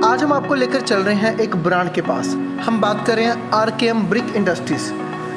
आज हम आपको लेकर चल रहे हैं एक ब्रांड के पास। हम बात कर रहे हैं RKM Brick Industries,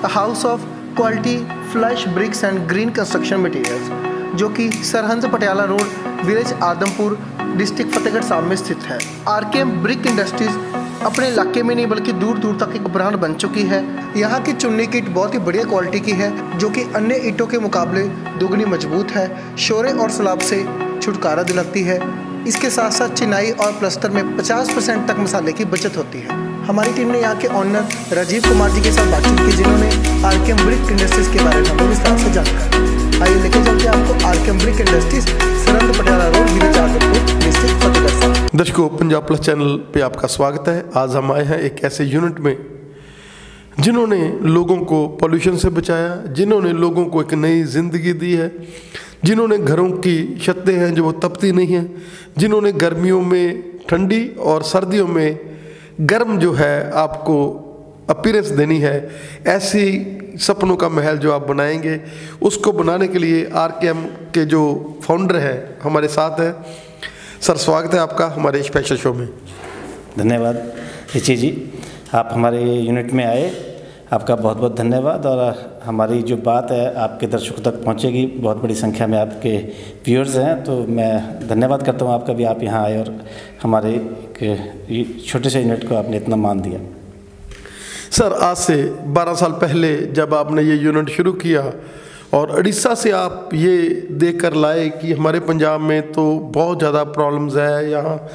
a house of quality flash bricks and green construction materials, जो कि Sirhind Patiala road, village Adampur, district Fatehgarh Sahib में स्थित है। आरकेएम ब्रिक इंडस्ट्रीज अपने इलाके में नहीं बल्कि दूर दूर तक एक ब्रांड बन चुकी है। यहाँ की चुन्नी की ईंट बहुत ही बढ़िया क्वालिटी की है, जो कि अन्य ईंटों के मुकाबले दुगनी मजबूत है, शोरे और सलाब से छुटकारा दिलाती है। इसके साथ साथ चिनाई और प्लास्टर में 50% तक मसाले की बचत होती है। हमारी टीम ने यहाँ के ऑनर राजीव कुमार जी के साथ बातचीत की, जिन्होंने आरकेएम ब्रिक इंडस्ट्रीज के बारे में हमें विस्तार से जानकारी। आइए लेके चलते हैं आपको RKM Brick Industries, Sirhind Patiala road, village Adampur, district Fatehgarh Sahib. दर्शकों, पंजाब प्लस चैनल पे आपका स्वागत है। आज हम आए हैं एक ऐसे यूनिट में जिन्होंने लोगों को पॉल्यूशन से बचाया, जिन्होंने लोगों को एक नई जिंदगी दी है, जिन्होंने घरों की छतें हैं जो वो तपती नहीं हैं, जिन्होंने गर्मियों में ठंडी और सर्दियों में गर्म जो है आपको अपीयरेंस देनी है। ऐसी सपनों का महल जो आप बनाएंगे, उसको बनाने के लिए आरकेएम के जो फाउंडर हैं हमारे साथ हैं। सर, स्वागत है आपका हमारे स्पेशल शो में। धन्यवाद ऋषि जी, आप हमारे यूनिट में आए, आपका बहुत बहुत धन्यवाद। और हमारी जो बात है आपके दर्शकों तक पहुंचेगी, बहुत बड़ी संख्या में आपके व्यूअर्स हैं, तो मैं धन्यवाद करता हूं आपका भी, आप यहां आए और हमारे एक छोटे से यूनिट को आपने इतना मान दिया। सर, आज से 12 साल पहले जब आपने ये यूनिट शुरू किया और उड़ीसा से आप ये देख कर लाए कि हमारे पंजाब में तो बहुत ज़्यादा प्रॉब्लम्स है, यहाँ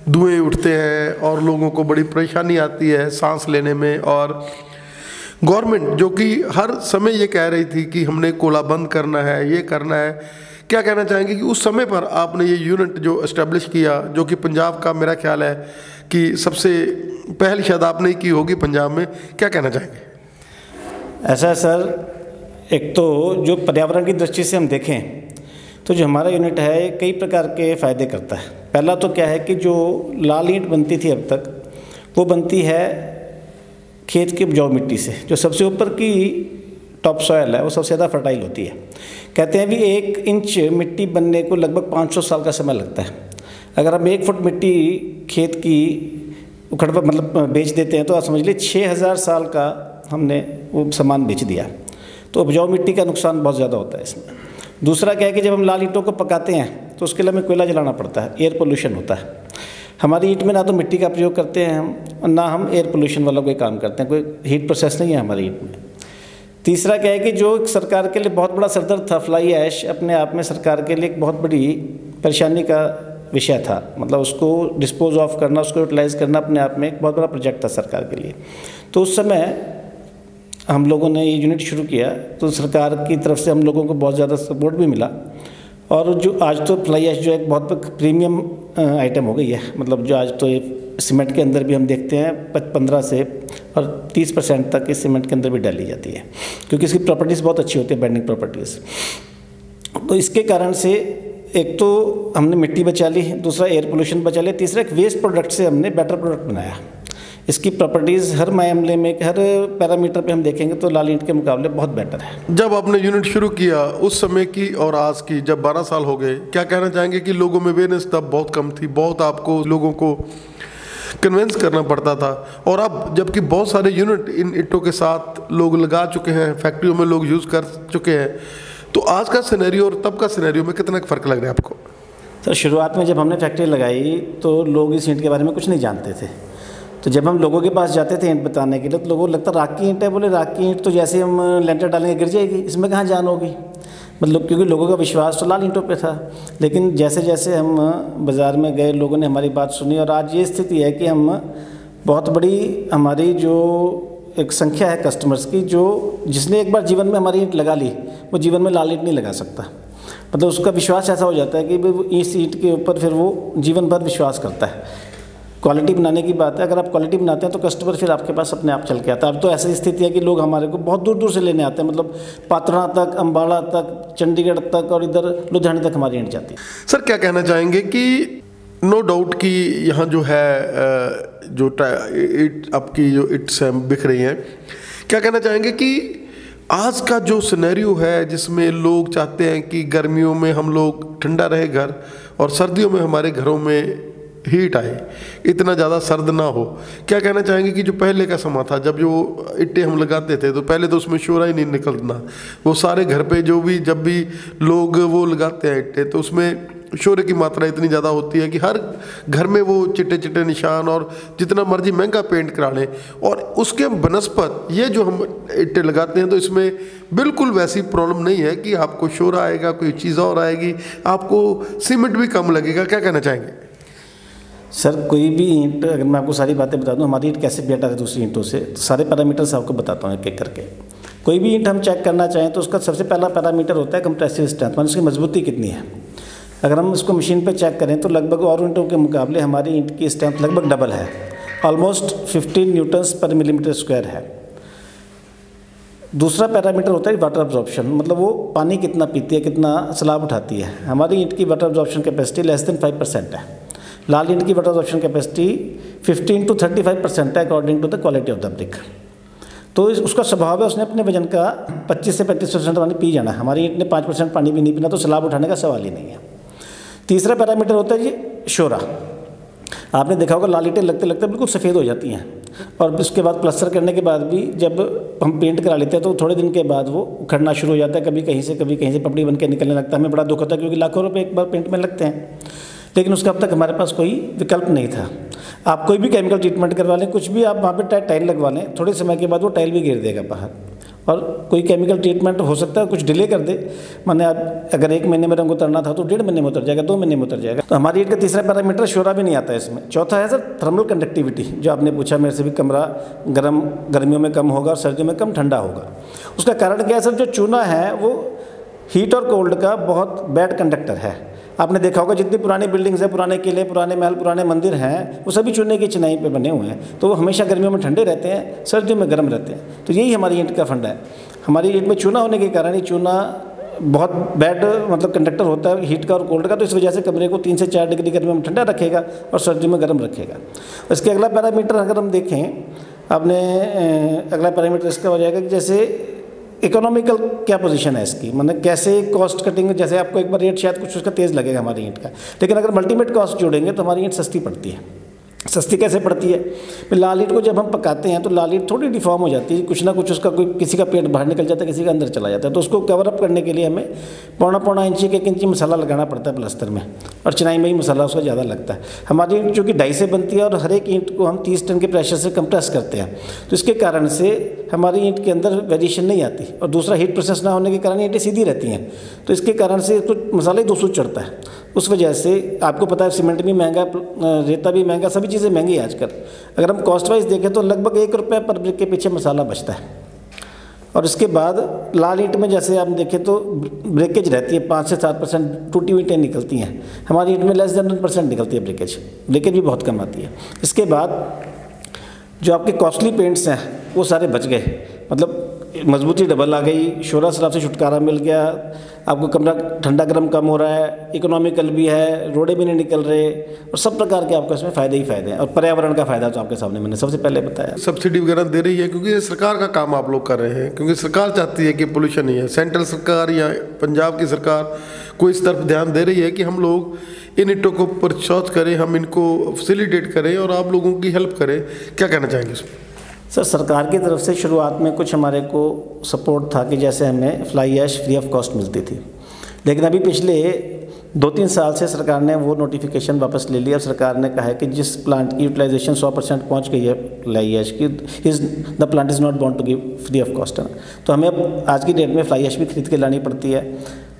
धुएँ उठते हैं और लोगों को बड़ी परेशानी आती है सांस लेने में, और गवर्नमेंट जो कि हर समय ये कह रही थी कि हमने कोला बंद करना है, ये करना है। क्या कहना चाहेंगे कि उस समय पर आपने ये यूनिट जो इस्टेब्लिश किया, जो कि पंजाब का मेरा ख्याल है कि सबसे पहल शायद आपने की होगी पंजाब में, क्या कहना चाहेंगे? ऐसा है सर, एक तो जो पर्यावरण की दृष्टि से हम देखें तो जो हमारा यूनिट है कई प्रकार के फ़ायदे करता है। पहला तो क्या है कि जो लाल ईंट बनती थी अब तक, वो बनती है खेत की उपजाऊ मिट्टी से। जो सबसे ऊपर की टॉप सॉयल है वो सबसे ज़्यादा फर्टाइल होती है। कहते हैं भी 1 इंच मिट्टी बनने को लगभग 500 साल का समय लगता है। अगर हम 1 फुट मिट्टी खेत की उखड़ पर मतलब बेच देते हैं तो आप समझ लीजिए 6000 साल का हमने वो सामान बेच दिया। तो उपजाऊ मिट्टी का नुकसान बहुत ज़्यादा होता है इसमें। दूसरा क्या है कि जब हम लाल ईंटों को पकाते हैं तो उसके लिए हमें कोयला जलाना पड़ता है, एयर पोल्यूशन होता है। हमारी ईंट में ना तो मिट्टी का प्रयोग करते हैं हम, ना हम एयर पोल्यूशन वाला कोई काम करते हैं, कोई हीट प्रोसेस नहीं है हमारी ईंट में। तीसरा क्या है कि जो सरकार के लिए बहुत बड़ा सरदर्द था, फ्लाई ऐश अपने आप में सरकार के लिए एक बहुत बड़ी परेशानी का विषय था। मतलब उसको डिस्पोज ऑफ करना, उसको यूटिलाइज़ करना अपने आप में एक बहुत बड़ा प्रोजेक्ट था सरकार के लिए। तो उस समय हम लोगों ने ये यूनिट शुरू किया तो सरकार की तरफ से हम लोगों को बहुत ज़्यादा सपोर्ट भी मिला। और जो आज तो फ्लाई ऐश जो एक बहुत प्रीमियम आइटम हो गई है। मतलब जो आज तो ये सीमेंट के अंदर भी हम देखते हैं 15 से और 30% तक इस सीमेंट के अंदर भी डाली जाती है, क्योंकि इसकी प्रॉपर्टीज़ बहुत अच्छी होती है, बेंडिंग प्रॉपर्टीज़। तो इसके कारण से एक तो हमने मिट्टी बचा ली, दूसरा एयर पोल्यूशन बचा लिया, तीसरा एक वेस्ट प्रोडक्ट से हमने बेटर प्रोडक्ट बनाया। इसकी प्रॉपर्टीज़ हर मामले में, हर पैरामीटर पे हम देखेंगे तो लाल ईंट के मुकाबले बहुत बेटर है। जब आपने यूनिट शुरू किया उस समय की और आज की जब 12 साल हो गए, क्या कहना चाहेंगे कि लोगों में अवेयरनेस तब बहुत कम थी, बहुत आपको लोगों को कन्विंस करना पड़ता था, और अब जबकि बहुत सारे यूनिट इन ईंटों के साथ लोग लगा चुके हैं, फैक्ट्रियों में लोग यूज़ कर चुके हैं, तो आज का सिनेरियो और तब का सिनेरियो में कितना फ़र्क लग रहा है आपको? तो शुरुआत में जब हमने फैक्ट्री लगाई तो लोग इस ईंट के बारे में कुछ नहीं जानते थे। तो जब हम लोगों के पास जाते थे ईंट बताने के लिए तो लोगों को लगता राख की ईंट है। बोले राख की ईंट तो जैसे हम लेंटर डालेंगे गिर जाएगी, इसमें कहाँ जान होगी। मतलब क्योंकि लोगों का विश्वास तो लाल ईंटों पे था। लेकिन जैसे जैसे हम बाज़ार में गए, लोगों ने हमारी बात सुनी, और आज ये स्थिति है कि हम बहुत बड़ी हमारी जो एक संख्या है कस्टमर्स की, जो जिसने एक बार जीवन में हमारी ईंट लगा ली वो जीवन में लाल ईंट नहीं लगा सकता। मतलब उसका विश्वास ऐसा हो जाता है कि इस ईंट के ऊपर फिर वो जीवन भर विश्वास करता है। क्वालिटी बनाने की बात है, अगर आप क्वालिटी बनाते हैं तो कस्टमर फिर आपके पास अपने आप चल के आता है। अब तो ऐसी स्थिति है कि लोग हमारे को बहुत दूर दूर से लेने आते हैं, मतलब पात्रा तक, अम्बाला तक, चंडीगढ़ तक और इधर लुधियाने तक हमारी ईंट जाती है। सर, क्या कहना चाहेंगे कि नो डाउट कि यहाँ जो है जो ईंट आपकी जो ईंट्स हैं बिक रही हैं, क्या कहना चाहेंगे कि आज का जो सिनेरियो है जिसमें लोग चाहते हैं कि गर्मियों में हम लोग ठंडा रहे घर और सर्दियों में हमारे घरों में हीट आए, इतना ज़्यादा सर्द ना हो। क्या कहना चाहेंगे कि जो पहले का समा था, जब जो ईंटें हम लगाते थे तो पहले तो उसमें शोरा ही नहीं निकलना, वो सारे घर पे जो भी जब भी लोग वो लगाते हैं ईंटें तो उसमें शोरे की मात्रा इतनी ज़्यादा होती है कि हर घर में वो चिट्टे चिट्टे निशान, और जितना मर्जी महंगा पेंट करा लें। और उसके बनस्पत ये जो हम ईंटें लगाते हैं तो इसमें बिल्कुल वैसी प्रॉब्लम नहीं है कि आपको शोरा आएगा, कोई चीज़ और आएगी, आपको सीमेंट भी कम लगेगा। क्या कहना चाहेंगे? सर कोई भी ईंट, अगर मैं आपको सारी बातें बता दूं हमारी ईंट कैसे बेटर है दूसरी ईंटों से, तो सारे पैरामीटर्स आपको बताता हूँ एक एक करके। कोई भी ईंट हम चेक करना चाहें तो उसका सबसे पहला पैरामीटर होता है कंप्रेसिव स्ट्रेंथ, मतलब उसकी मजबूती कितनी है। अगर हम उसको मशीन पे चेक करें तो लगभग और ईंटों के मुकाबले हमारी ईंट की स्ट्रेंथ लगभग डबल है, ऑलमोस्ट 15 न्यूटन्स पर मिलीमीटर स्क्वायर है। दूसरा पैरामीटर होता है वाटर अब्जॉर्प्शन, मतलब वो पानी कितना पीती है, कितना स्लाब उठाती है। हमारी ईंट की water absorption capacity less than 5% है। लाल ईंट की वाटर अब्जॉर्प्शन कैपेसिटी 15 to 35% है according to the quality of the brick. तो उसका स्वभाव है उसने अपने वजन का 25 से 35% पानी पी जाना है। हमारी ईंट ने 5% पानी भी नहीं पीना, तो स्लाब उठाने का सवाल ही नहीं है। तीसरा पैरामीटर होता है जी शोरा। आपने देखा होगा लाल ईंटें लगते लगते बिल्कुल सफ़ेद हो जाती हैं, और उसके बाद प्लास्टर करने के बाद भी जब हम पेंट करा लेते हैं तो थोड़े दिन के बाद वो उखड़ना शुरू हो जाता है, कभी कहीं से पपड़ी बन के निकलने लगता है। हमें बड़ा दुख होता है क्योंकि लाखों रुपए एक बार पेंट में लगते हैं, लेकिन उसका अब तक हमारे पास कोई विकल्प नहीं था। आप कोई भी केमिकल ट्रीटमेंट करवा लें, कुछ भी आप वहाँ पे टाइल लगवा लें, थोड़े समय के बाद वो टाइल भी गिर देगा बाहर। और कोई केमिकल ट्रीटमेंट हो सकता है कुछ डिले कर दे, माने अगर 1 महीने में रंग उतरना था तो 1.5 महीने में उतर जाएगा, 2 महीने में उतर जाएगा। तो हमारी ईंट का तीसरा पैरामीटर शोरा भी नहीं आता है इसमें। चौथा है सर थर्मल कंडक्टिविटी, जो आपने पूछा मेरे से भी, कमरा गर्मियों में कम होगा और सर्दियों में कम ठंडा होगा। उसका कारण क्या है सर? जो चूना है वो हीट और कोल्ड का बहुत बैड कंडक्टर है। आपने देखा होगा जितनी पुरानी बिल्डिंग्स हैं, पुराने किले, पुराने महल, पुराने मंदिर हैं, वो सभी चूने की चिनाई पे बने हुए हैं, तो वो हमेशा गर्मियों में ठंडे रहते हैं, सर्दियों में गर्म रहते हैं। तो यही हमारी ईंट का फंडा है। हमारी ईंट में चूना होने के कारण ही चूना बहुत बैड मतलब कंडक्टर होता है हीट का और कोल्ड का, तो इस वजह से कमरे को 3 से 4 डिग्री गर्मी में ठंडा रखेगा और सर्दियों में गर्म रखेगा। इसके अगला पैरामीटर अगर हम देखें, आपने अगला पैरामीटर इसका हो जाएगा कि जैसे इकोनॉमिकल क्या पोजीशन है इसकी, मतलब कैसे कॉस्ट कटिंग। जैसे आपको एक बार रेट शायद कुछ उसका तेज़ लगेगा हमारी ईंट का, लेकिन अगर मल्टीमेट कॉस्ट जोड़ेंगे तो हमारी ईंट सस्ती पड़ती है। सस्ती कैसे पड़ती है? लाल ईंट को जब हम पकाते हैं तो लाल ईंट थोड़ी डिफॉर्म हो जाती है, कुछ ना कुछ उसका कोई किसी का पेट बाहर निकल जाता है, किसी का अंदर चला जाता है, तो उसको कवर अप करने के लिए हमें 1.25 इंची के 1 इंची मसाला लगाना पड़ता है प्लास्टर में, और चिनाई में ही मसाला उसका ज़्यादा लगता है। हमारी ईंट चूँकि डाई से बनती है और हर एक ईंट को हम 30 टन के प्रेशर से कंप्रेस करते हैं, तो इसके कारण से हमारी ईंट के अंदर वेरिएशन नहीं आती, और दूसरा हीट प्रोसेस ना होने के कारण ईंटें सीधी रहती हैं, तो इसके कारण से तो मसाला ही 200 चढ़ता है। उस वजह से आपको पता है सीमेंट भी महंगा, रेता भी महंगा, सभी चीज़ें महंगी है आजकल। अगर हम कॉस्ट वाइज देखें तो लगभग 1 रुपये पर ब्रिक के पीछे मसाला बचता है। और इसके बाद लाल ईंट में जैसे आप देखें तो ब्रेकेज रहती है 5 से 7%, टूटी हुई ईंटें निकलती हैं। हमारी ईंट में लेस देन 1% निकलती है ब्रेकेज भी बहुत कम आती है। इसके बाद जो आपके कॉस्टली पेंट्स हैं वो सारे बच गए, मतलब मजबूती डबल आ गई, शोरा शराब से छुटकारा मिल गया, आपको कमरा ठंडा गर्म कम हो रहा है, इकोनॉमिकल भी है, रोडे भी नहीं निकल रहे, और सब प्रकार के आपको इसमें फ़ायदे ही फ़ायदे हैं। और पर्यावरण का फ़ायदा तो आपके सामने मैंने सबसे पहले बताया। सब्सिडी वगैरह दे रही है क्योंकि ये सरकार का काम आप लोग कर रहे हैं, क्योंकि सरकार चाहती है कि पोल्यूशन नहीं है। सेंट्रल सरकार या पंजाब की सरकार को इस तरफ ध्यान दे रही है कि हम लोग इन ईंटों को परचेज करें, हम इनको फैसिलिटेट करें और आप लोगों की हेल्प करें। क्या कहना चाहेंगे इसमें? सर सरकार की तरफ से शुरुआत में कुछ हमारे को सपोर्ट था कि जैसे हमें fly ash free of cost मिलती थी, लेकिन अभी पिछले 2-3 साल से सरकार ने वो नोटिफिकेशन वापस ले लिया। सरकार ने कहा है कि जिस प्लांट की यूटिलाइजेशन 100% पहुंच गई है फ्लाई ऐश की, the plant is not bound to give free of cost. तो हमें अब आज की डेट में फ्लाई ऐश भी खरीद के लानी पड़ती है।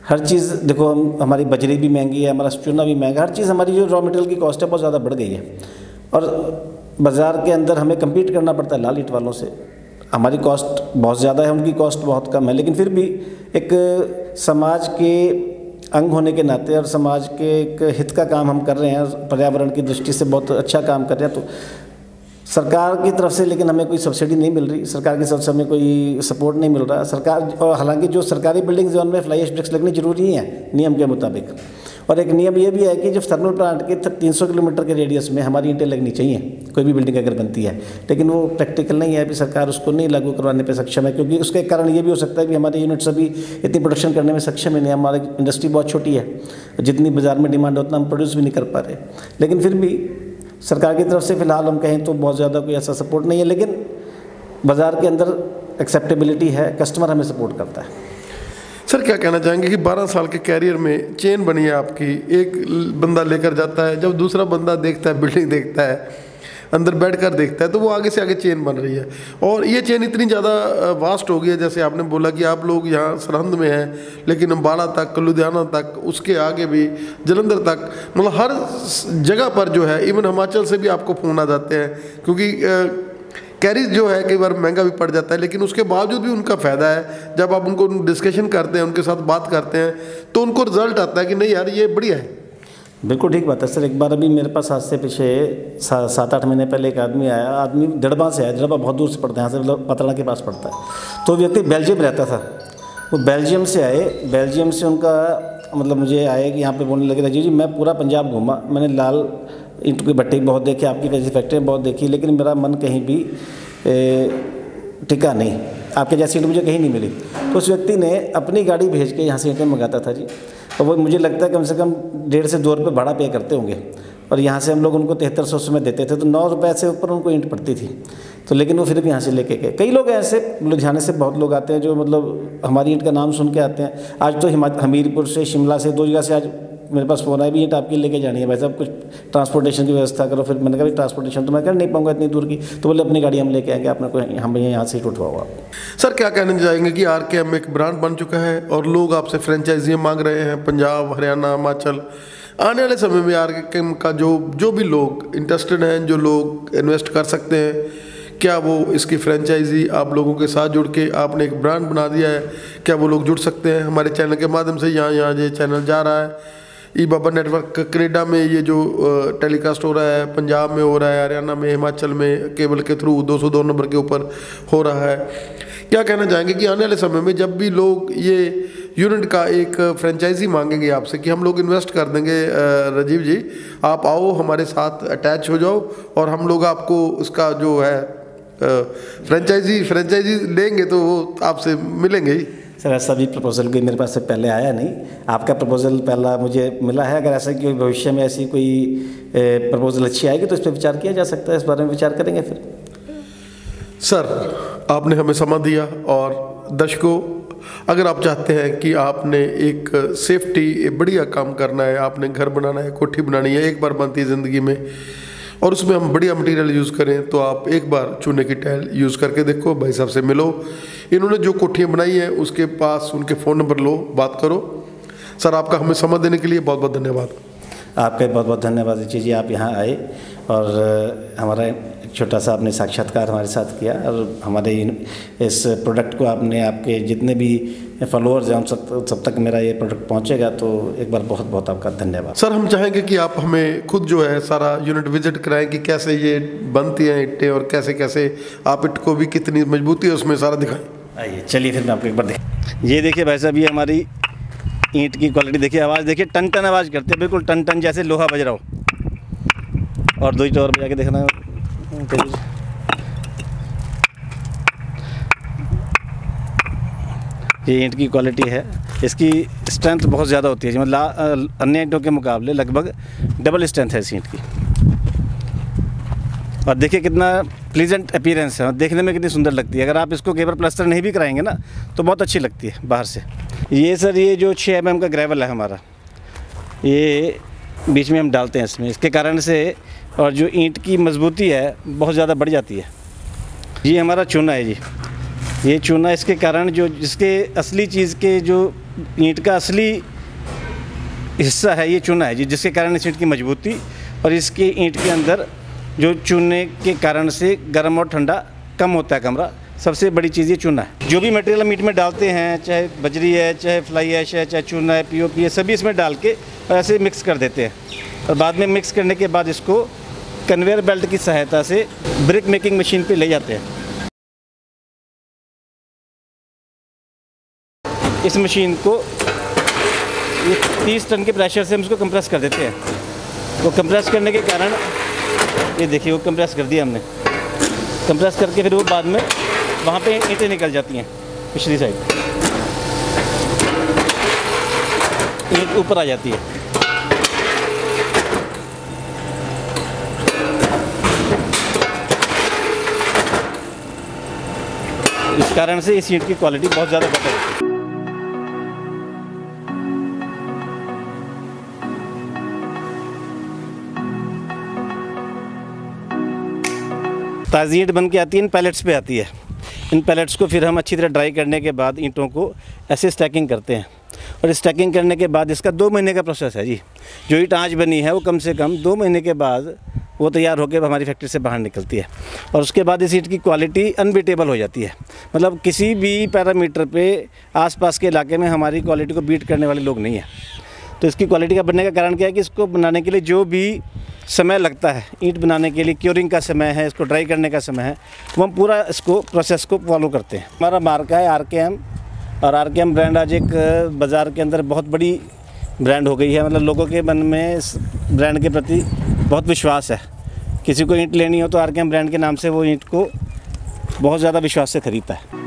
हर चीज़ देखो, हमारी बजरी भी महंगी है, हमारा चूना भी महंगा, हर चीज़ हमारी जो रॉ मटेरियल की कॉस्ट है बहुत ज़्यादा बढ़ गई है, और बाज़ार के अंदर हमें कम्पीट करना पड़ता है लाल ईंट वालों से। हमारी कॉस्ट बहुत ज़्यादा है, उनकी कॉस्ट बहुत कम है, लेकिन फिर भी एक समाज के अंग होने के नाते और समाज के एक हित का काम हम कर रहे हैं, पर्यावरण की दृष्टि से बहुत अच्छा काम कर रहे हैं। तो सरकार की तरफ से लेकिन हमें कोई सब्सिडी नहीं मिल रही, सरकार की तरफ से हमें कोई सपोर्ट नहीं मिल रहा। सरकार, और हालांकि जो सरकारी बिल्डिंग्स हैं उनमें फ्लाई ऐश ब्रिक्स लगनी जरूरी है नियम के मुताबिक, और एक नियम ये भी है कि जब थर्मल प्लांट के 300 किलोमीटर के रेडियस में हमारी ईंटें लगनी चाहिए। कोई भी बिल्डिंग अगर बनती है, लेकिन वो प्रैक्टिकल नहीं है, अभी सरकार उसको नहीं लागू करवाने पे सक्षम है, क्योंकि उसके कारण ये भी हो सकता है कि हमारे यूनिट्स अभी इतनी प्रोडक्शन करने में सक्षम ही नहीं है। हमारी इंडस्ट्री बहुत छोटी है, जितनी बाज़ार में डिमांड है उतना हम प्रोड्यूस भी नहीं कर पा रहे। लेकिन फिर भी सरकार की तरफ से फ़िलहाल हम कहें तो बहुत ज़्यादा कोई ऐसा सपोर्ट नहीं है, लेकिन बाज़ार के अंदर एक्सेप्टेबिलिटी है, कस्टमर हमें सपोर्ट करता है। सर क्या कहना चाहेंगे कि 12 साल के कैरियर में चेन बनी है आपकी, एक बंदा लेकर जाता है, जब दूसरा बंदा देखता है, बिल्डिंग देखता है, अंदर बैठकर देखता है, तो वो आगे से आगे चेन बन रही है। और ये चेन इतनी ज़्यादा वास्ट हो गई है, जैसे आपने बोला कि आप लोग यहाँ सरहंद में हैं, लेकिन अम्बाला तक, लुधियाना तक, उसके आगे भी जलंधर तक, मतलब हर जगह पर जो है, इवन हिमाचल से भी आपको फ़ोन आ जाते हैं, क्योंकि कैरीज जो है कई बार महंगा भी पड़ जाता है, लेकिन उसके बावजूद भी उनका फ़ायदा है। जब आप उनको डिस्कशन करते हैं, उनके साथ बात करते हैं, तो उनको रिजल्ट आता है कि नहीं यार ये बढ़िया है। बिल्कुल ठीक बात है सर। एक बार अभी मेरे पास आज से पीछे 7-8 महीने पहले एक आदमी आया, आदमी दड़बा से आया, दड़बा बहुत दूर से पड़ता है, यहाँ से मतलब पतरा के पास पड़ता है। तो व्यक्ति बेल्जियम रहता था, वो बेल्जियम से आए, बेल्जियम से उनका मतलब मुझे आए कि यहाँ पे बोलने लगे जी मैं पूरा पंजाब घूमा, मैंने लाल ईंट की भट्टी बहुत देखी, आपकी कैसी फैक्ट्री बहुत देखी, लेकिन मेरा मन कहीं भी टिका नहीं, आपके जैसी ईंट मुझे कहीं नहीं मिली। तो उस व्यक्ति ने अपनी गाड़ी भेज के यहाँ से ईंटें मंगाता था जी, और वो मुझे लगता है कम से कम 1.5 से 2 रुपये भाड़ा पे करते होंगे, और यहाँ से हम लोग उनको 7300 में देते थे, तो 9 रुपये से ऊपर उनको ईंट पड़ती थी। तो लेकिन वो फिर भी यहाँ से लेके गए। कई लोग ऐसे लुधियाने से बहुत लोग आते हैं जो मतलब हमारी ईंट का नाम सुन के आते हैं। आज तो हमीरपुर से, शिमला से, 2 जगह से आज मेरे पास फ़ोन आया भी ईंट आपकी लेके जानी है भाई साहब, कुछ ट्रांसपोर्टेशन की व्यवस्था करो। फिर मैंने कहा भाई ट्रांसपोर्टेशन तो मैं कर नहीं पाऊंगा इतनी दूर की, तो बोले अपनी गाड़ी हम लेके आएंगे, आपने कोई हम यहाँ से ईंट उठवाओ। सर क्या कहना चाहेंगे कि आरकेएम एक ब्रांड बन चुका है और लोग आपसे फ्रेंचाइजियाँ मांग रहे हैं, पंजाब, हरियाणा, हिमाचल। आने वाले समय में आरकेएम का जो भी लोग इंटरेस्टेड हैं, जो लोग इन्वेस्ट कर सकते हैं, क्या वो इसकी फ्रेंचाइजी आप लोगों के साथ जुड़ के आपने एक ब्रांड बना दिया है, क्या वो लोग जुड़ सकते हैं हमारे चैनल के माध्यम से? यहाँ ये चैनल जा रहा है, ई बाबा नेटवर्क कनेडा में ये जो टेलीकास्ट हो रहा है, पंजाब में हो रहा है, हरियाणा में, हिमाचल में केबल के थ्रू 202 नंबर के ऊपर हो रहा है। क्या कहना चाहेंगे कि आने वाले समय में जब भी लोग ये यूनिट का एक फ्रेंचाइजी मांगेंगे आपसे कि हम लोग इन्वेस्ट कर देंगे, राजीव जी आप आओ हमारे साथ अटैच हो जाओ और हम लोग आपको उसका जो है फ्रेंचाइजी लेंगे, तो वो आपसे मिलेंगे ही? सर ऐसा भी प्रपोजल कोई मेरे पास से पहले आया नहीं, आपका प्रपोजल पहला मुझे मिला है। अगर ऐसा कि भविष्य में ऐसी कोई प्रपोजल अच्छी आएगी तो इस पर विचार किया जा सकता है, इस बारे में विचार करेंगे फिर। सर आपने हमें समय दिया, और दर्शकों अगर आप चाहते हैं कि आपने एक सेफ्टी बढ़िया काम करना है, आपने घर बनाना है, कोठी बनानी है, एक बार बनती है ज़िंदगी में, और उसमें हम बढ़िया मटेरियल यूज़ करें, तो आप एक बार चूने की टाइल यूज़ करके देखो, भाई साहब से मिलो, इन्होंने जो कोठियाँ बनाई हैं उसके पास उनके फ़ोन नंबर लो, बात करो। सर आपका हमें समय देने के लिए बहुत बहुत धन्यवाद। आपका बहुत बहुत धन्यवाद जी, आप यहाँ आए और हमारा एक छोटा सा आपने साक्षात्कार हमारे साथ किया, और हमारे इस प्रोडक्ट को आपने, आपके जितने भी फॉलोअर्स हैं हम सब तक मेरा ये प्रोडक्ट पहुँचेगा, तो एक बार बहुत बहुत आपका धन्यवाद। सर हम चाहेंगे कि आप हमें खुद जो है सारा यूनिट विजिट कराएं कि कैसे ये बनती हैं ईंटें, और कैसे कैसे आप ईंट को भी कितनी मजबूती है उसमें सारा दिखाएं। आइए चलिए फिर मैं आपको एक बार ये देखिए भाई साहब, ये हमारी ईंट की क्वालिटी देखिए, आवाज़ देखिए, टन टन आवाज़ करती है, बिल्कुल टन टन जैसे लोहा बज रहा हो। और 2 और बजा के देखना, ये ईंट की क्वालिटी है, इसकी स्ट्रेंथ बहुत ज़्यादा होती है, मतलब अन्य ईंटों के मुकाबले लगभग डबल स्ट्रेंथ है इस ईंट की। और देखिए कितना प्लीजेंट अपीयरेंस है, और देखने में कितनी सुंदर लगती है। अगर आप इसको कई बार प्लास्टर नहीं भी कराएंगे ना तो बहुत अच्छी लगती है बाहर से। ये सर ये जो 6 mm का ग्रेवल है हमारा, ये बीच में हम डालते हैं इसमें, इसके कारण से और जो ईंट की मजबूती है बहुत ज़्यादा बढ़ जाती है। ये हमारा चूना है जी, ये चूना इसके कारण जो जिसके असली चीज़ के जो ईंट का असली हिस्सा है ये चूना है जी, जिसके कारण इस ईंट की मजबूती और इसकी ईंट के अंदर जो चूने के कारण से गर्म और ठंडा कम होता है कमरा, सबसे बड़ी चीज़ ये चूना है। जो भी मटेरियल हम ईंट में डालते हैं, चाहे बजरी है, चाहे फ्लाई ऐश है, चाहे चूना है, पीओपी है, सभी इसमें डाल के और ऐसे मिक्स कर देते हैं, और बाद में मिक्स करने के बाद इसको कन्वेयर बेल्ट की सहायता से ब्रिक मेकिंग मशीन पे ले जाते हैं। इस मशीन को ये 30 टन के प्रेशर से हम इसको कंप्रेस कर देते हैं। तो कंप्रेस करने के कारण ये देखिए वो कंप्रेस कर दिया हमने, कंप्रेस करके फिर वो बाद में वहाँ पे ईंटें निकल जाती हैं पिछली साइड, ईंट ऊपर आ जाती है। इस कारण से इस ईंट की क्वालिटी बहुत ज़्यादा बेटर है। ताज़ी ईंट बन के आती है, इन पैलेट्स पे आती है। इन पैलेट्स को फिर हम अच्छी तरह ड्राई करने के बाद ईंटों को ऐसे स्टैकिंग करते हैं, और स्टैकिंग करने के बाद इसका 2 महीने का प्रोसेस है जी। जो ईंट आज बनी है वो कम से कम 2 महीने के बाद वो तैयार होकर हमारी फैक्ट्री से बाहर निकलती है, और उसके बाद इस ईंट की क्वालिटी अनबीटेबल हो जाती है। मतलब किसी भी पैरामीटर पे आसपास के इलाके में हमारी क्वालिटी को बीट करने वाले लोग नहीं हैं। तो इसकी क्वालिटी का बनने का कारण क्या है कि इसको बनाने के लिए जो भी समय लगता है, ईंट बनाने के लिए क्योरिंग का समय है, इसको ड्राई करने का समय है, वो हम पूरा इसको प्रोसेस को फॉलो करते हैं। हमारा मार्का है RKM, और RKM ब्रांड आज एक बाज़ार के अंदर बहुत बड़ी ब्रांड हो गई है। मतलब लोगों के मन में इस ब्रांड के प्रति बहुत विश्वास है। किसी को ईंट लेनी हो तो RKM ब्रांड के नाम से वो ईंट को बहुत ज़्यादा विश्वास से ख़रीदता है।